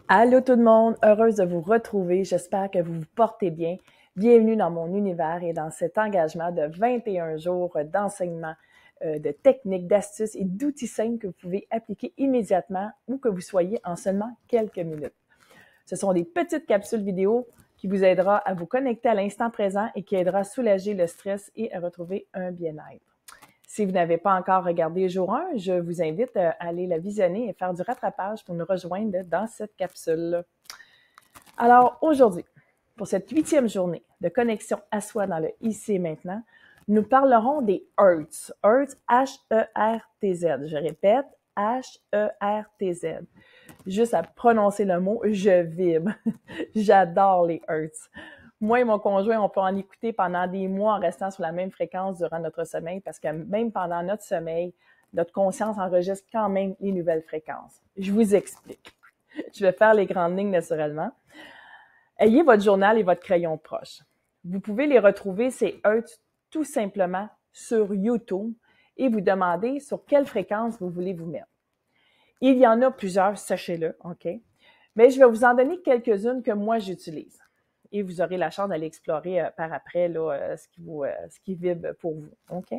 Allô tout le monde, heureuse de vous retrouver. J'espère que vous vous portez bien. Bienvenue dans mon univers et dans cet engagement de 21 jours d'enseignement, de techniques, d'astuces et d'outils simples que vous pouvez appliquer immédiatement où que vous soyez en seulement quelques minutes. Ce sont des petites capsules vidéo qui vous aidera à vous connecter à l'instant présent et qui aidera à soulager le stress et à retrouver un bien-être. Si vous n'avez pas encore regardé jour 1, je vous invite à aller la visionner et faire du rattrapage pour nous rejoindre dans cette capsule. Alors aujourd'hui, pour cette 8e journée de connexion à soi dans le ici et maintenant, nous parlerons des Hertz. Hertz, H-E-R-T-Z. Je répète, H-E-R-T-Z. Juste à prononcer le mot, je vibre. J'adore les Hertz. Moi et mon conjoint, on peut en écouter pendant des mois en restant sur la même fréquence durant notre sommeil parce que même pendant notre sommeil, notre conscience enregistre quand même les nouvelles fréquences. Je vous explique. Je vais faire les grandes lignes naturellement. Ayez votre journal et votre crayon proche. Vous pouvez les retrouver, ces Hertz, tout simplement sur YouTube et vous demander sur quelle fréquence vous voulez vous mettre. Il y en a plusieurs, sachez-le, OK? Mais je vais vous en donner quelques-unes que moi j'utilise. Et vous aurez la chance d'aller explorer par après là, ce qui vibre pour vous, OK?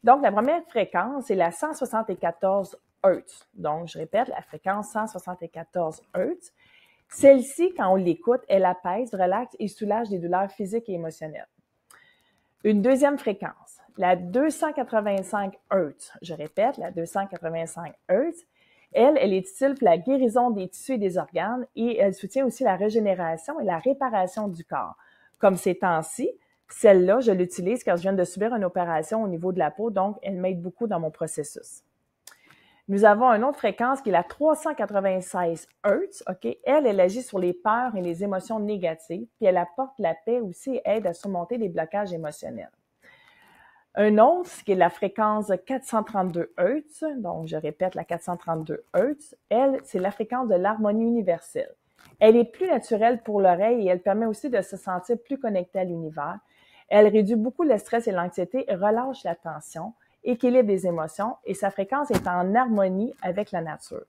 Donc, la première fréquence, c'est la 174 Hz. Donc, je répète, la fréquence 174 Hz. Celle-ci, quand on l'écoute, elle apaise, relaxe et soulage des douleurs physiques et émotionnelles. Une deuxième fréquence, la 285 Hz. Je répète, la 285 Hz. Elle est utile pour la guérison des tissus et des organes et elle soutient aussi la régénération et la réparation du corps. Comme ces temps-ci, celle-là, je l'utilise quand je viens de subir une opération au niveau de la peau, donc elle m'aide beaucoup dans mon processus. Nous avons une autre fréquence qui est la 396 Hz. OK? Elle agit sur les peurs et les émotions négatives, puis elle apporte la paix aussi et aide à surmonter des blocages émotionnels. Un autre, qui est la fréquence 432 Hz, donc je répète la 432 Hz, elle, c'est la fréquence de l'harmonie universelle. Elle est plus naturelle pour l'oreille et elle permet aussi de se sentir plus connecté à l'univers. Elle réduit beaucoup le stress et l'anxiété, relâche la tension, équilibre les émotions et sa fréquence est en harmonie avec la nature.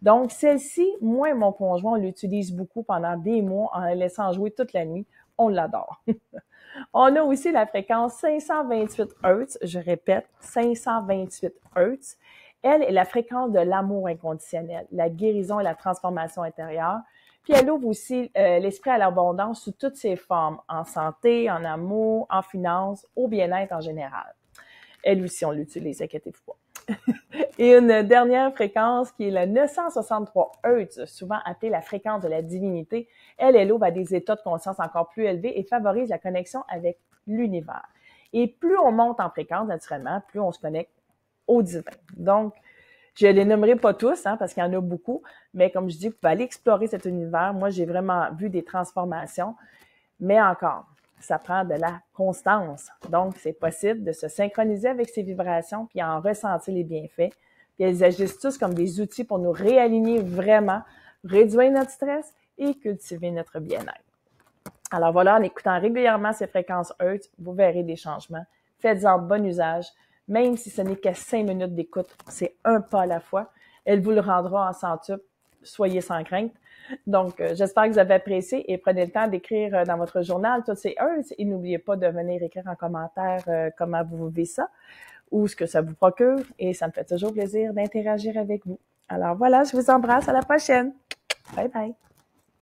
Donc, celle-ci, moi et mon conjoint, on l'utilise beaucoup pendant des mois en la laissant jouer toute la nuit. On l'adore. On a aussi la fréquence 528 Hz, je répète, 528 Hz. Elle est la fréquence de l'amour inconditionnel, la guérison et la transformation intérieure. Puis elle ouvre aussi l'esprit à l'abondance sous toutes ses formes, en santé, en amour, en finance, au bien-être en général. Elle aussi, on l'utilise, inquiétez-vous pas. Et une dernière fréquence qui est la 963 Hz, souvent appelée la fréquence de la divinité. Elle ouvre à des états de conscience encore plus élevés et favorise la connexion avec l'univers. Et plus on monte en fréquence, naturellement, plus on se connecte au divin. Donc, je ne les nommerai pas tous, parce qu'il y en a beaucoup, mais comme je dis, vous pouvez aller explorer cet univers. Moi, j'ai vraiment vu des transformations, mais encore, ça prend de la constance. Donc, c'est possible de se synchroniser avec ces vibrations puis en ressentir les bienfaits. Puis elles agissent tous comme des outils pour nous réaligner vraiment, réduire notre stress et cultiver notre bien-être. Alors voilà, en écoutant régulièrement ces fréquences Hertz, vous verrez des changements. Faites-en bon usage. Même si ce n'est que 5 minutes d'écoute, c'est un pas à la fois. Elle vous le rendra en centuple. Soyez sans crainte. Donc, j'espère que vous avez apprécié et prenez le temps d'écrire dans votre journal toutes ces Hertz et n'oubliez pas de venir écrire en commentaire comment vous vivez ça ou ce que ça vous procure et ça me fait toujours plaisir d'interagir avec vous. Alors voilà, je vous embrasse. À la prochaine. Bye bye.